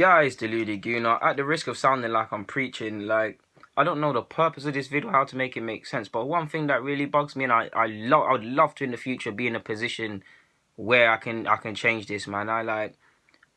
Guys, Deluded Gooner, at the risk of sounding like I'm preaching, like, I don't know the purpose of this video, how to make it make sense, but one thing that really bugs me, and I would love to in the future be in a position where I can change this, man.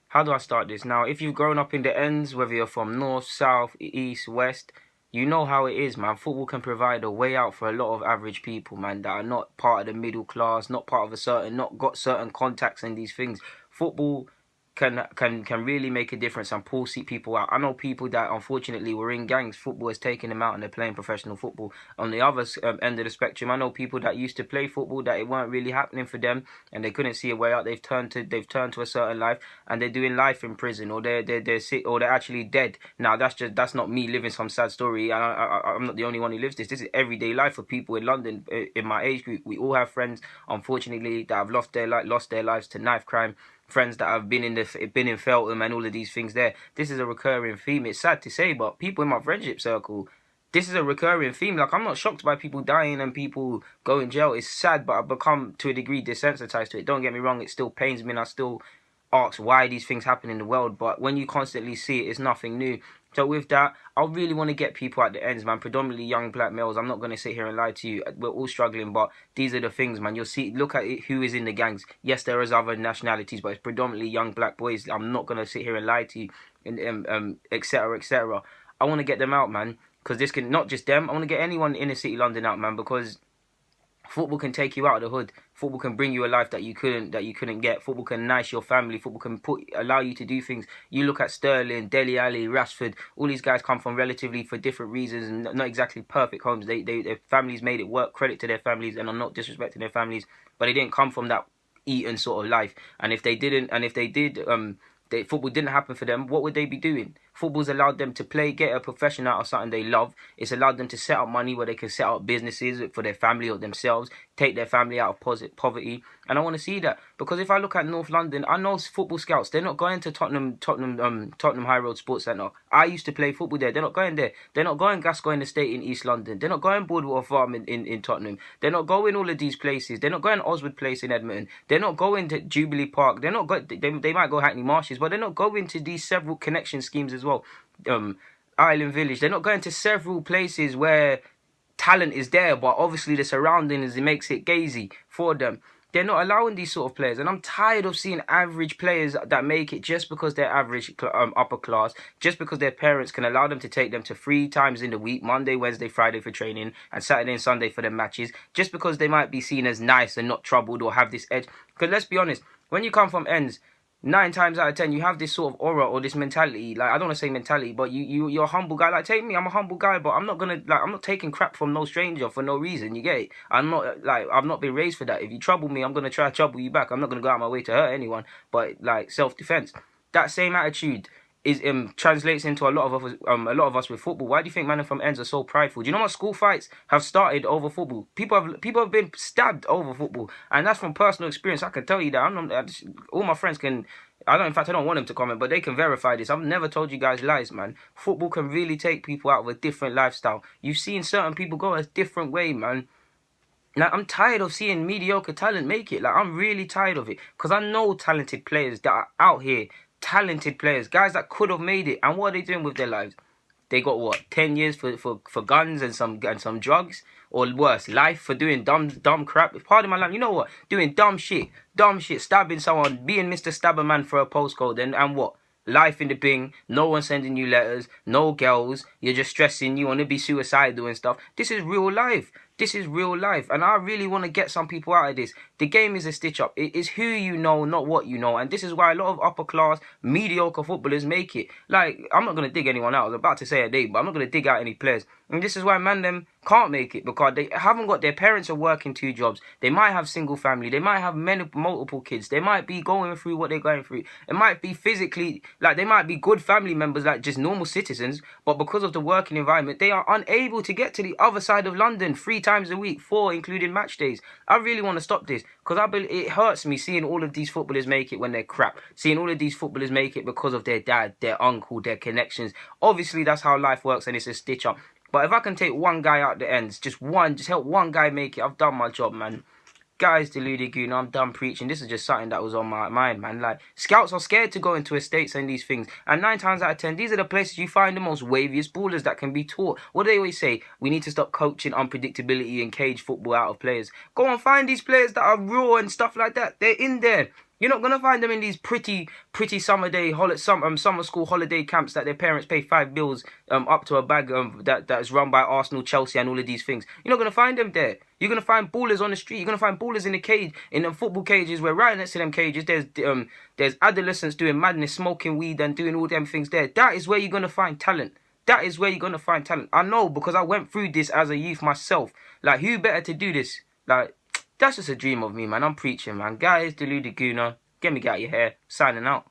How do I start this? Now, if you've grown up in the ends, whether you're from north, south, east, west, you know how it is, man. Football can provide a way out for a lot of average people, man, that are not part of the middle class, not part of not got certain contacts and these things. Football can really make a difference and pull people out. I know people that unfortunately were in gangs. Football has taken them out and they're playing professional football. On the other end of the spectrum, I know people that used to play football that it weren't really happening for them and they couldn't see a way out. They've turned to a certain life and they're doing life in prison, or they're sick, or they're actually dead. Now that's not me living some sad story. And I'm not the only one who lives this. This is everyday life for people in London in my age group. We all have friends, unfortunately, that have lost their lives to knife crime. Friends that have been in Feltham and all of these things there. This is a recurring theme. It's sad to say, but people in my friendship circle, this is a recurring theme. Like, I'm not shocked by people dying and people going jail. It's sad, but I've become to a degree desensitized to it. Don't get me wrong, it still pains me and I still ask why these things happen in the world, but when you constantly see it, it's nothing new. So with that, I really want to get people at the ends, man. Predominantly young black males. I'm not going to sit here and lie to you. We're all struggling, but these are the things, man. You'll see, look at it, who is in the gangs. Yes, there is other nationalities, but it's predominantly young black boys. I'm not going to sit here and lie to you, and etc., etc. I want to get them out, man, because this can, not just them, I want to get anyone in the city London out, man, because football can take you out of the hood. Football can bring you a life that you couldn't get. Football can nice your family. Football can allow you to do things. You look at Sterling, Dele Alli, Rashford. All these guys come from relatively for different reasons and not exactly perfect homes. Their families made it work. Credit to their families, and I'm not disrespecting their families, but they didn't come from that Eton sort of life. And if they did, football didn't happen for them, what would they be doing? Football's allowed them to play, get a profession out of something they love. It's allowed them to set up money where they can set up businesses for their family or themselves, take their family out of poverty. And I want to see that, because if I look at North London, I know football scouts, they're not going to Tottenham High Road Sports Centre. I used to play football there. They're not going there. They're not going Gascoigne Estate in East London. They're not going Boardwalk Farm in Tottenham. They're not going all of these places. They're not going Oswald Place in Edmonton. They're not going to Jubilee Park. They're not going. They might go Hackney Marshes, but they're not going to these several connection schemes as well. Island Village. They're not going to several places where talent is there, but obviously the surroundings, it makes it gazy for them. They're not allowing these sort of players, and I'm tired of seeing average players that make it just because they're average upper class, just because their parents can allow them to take them to 3 times in the week, Monday, Wednesday, Friday for training, and Saturday and Sunday for their matches, just because they might be seen as nice and not troubled or have this edge. Because let's be honest, when you come from ends, 9 times out of 10, you have this sort of aura or this mentality. Like, I don't want to say mentality, but you're a humble guy. Like, take me, I'm a humble guy, but I'm not taking crap from no stranger for no reason. You get it? I've not been raised for that. If you trouble me, I'm gonna try to trouble you back. I'm not gonna go out of my way to hurt anyone. But like, self-defense, that same attitude is translates into a lot of us with football. Why do you think men from ends are so prideful? Do you know what school fights have started over football? People have been stabbed over football, and that's from personal experience. I can tell you that. All my friends can. I don't want them to comment, but they can verify this. I've never told you guys lies, man. Football can really take people out of a different lifestyle. You've seen certain people go a different way, man. Like, I'm tired of seeing mediocre talent make it. Like, I'm really tired of it, because I know talented players that are out here. Talented players, guys that could have made it, and what are they doing with their lives? They got what, 10 years for guns and some drugs, or worse, life for doing dumb crap. Pardon my language. You know what? Doing dumb shit, stabbing someone, being Mr. Stabberman for a postcode, and what? Life in the bing, no one sending you letters, no girls, you're just stressing, you want to be suicidal and stuff. This is real life. This is real life, and I really want to get some people out of this. The game is a stitch-up. It is who you know, not what you know, and this is why a lot of upper-class, mediocre footballers make it. Like, I'm not going to dig anyone out. I was about to say a name, but I'm not going to dig out any players. And this is why them can't make it, because they haven't got, their parents are working 2 jobs. They might have single family. They might have multiple kids. They might be going through what they're going through. It might be physically, like, they might be good family members, like just normal citizens, but because of the working environment, they are unable to get to the other side of London 3 times a week, 4 including match days. I really want to stop this, because it hurts me seeing all of these footballers make it when they're crap. Seeing all of these footballers make it because of their dad, their uncle, their connections. Obviously, that's how life works, and it's a stitch up. But if I can take one guy out the ends, just help one guy make it, I've done my job, man. Guys, deluded goon, I'm done preaching. This is just something that was on my mind, man. Like, scouts are scared to go into estates and these things. And 9 times out of 10, these are the places you find the most waviest ballers that can be taught. What do they always say? We need to stop coaching unpredictability and cage football out of players. Go and find these players that are raw and stuff like that. They're in there. You're not going to find them in these pretty summer school holiday camps that their parents pay £5 up to a bag that is run by Arsenal, Chelsea and all of these things. You're not going to find them there. You're going to find ballers on the street. You're going to find ballers in the cage, in the football cages, where right next to them cages, there's adolescents doing madness, smoking weed and doing all them things there. That is where you're going to find talent. That is where you're going to find talent. I know, because I went through this as a youth myself. Like, who better to do this? Like, that's just a dream of me, man. I'm preaching, man. Guys, deluded gooner. Get me out of your hair. Signing out.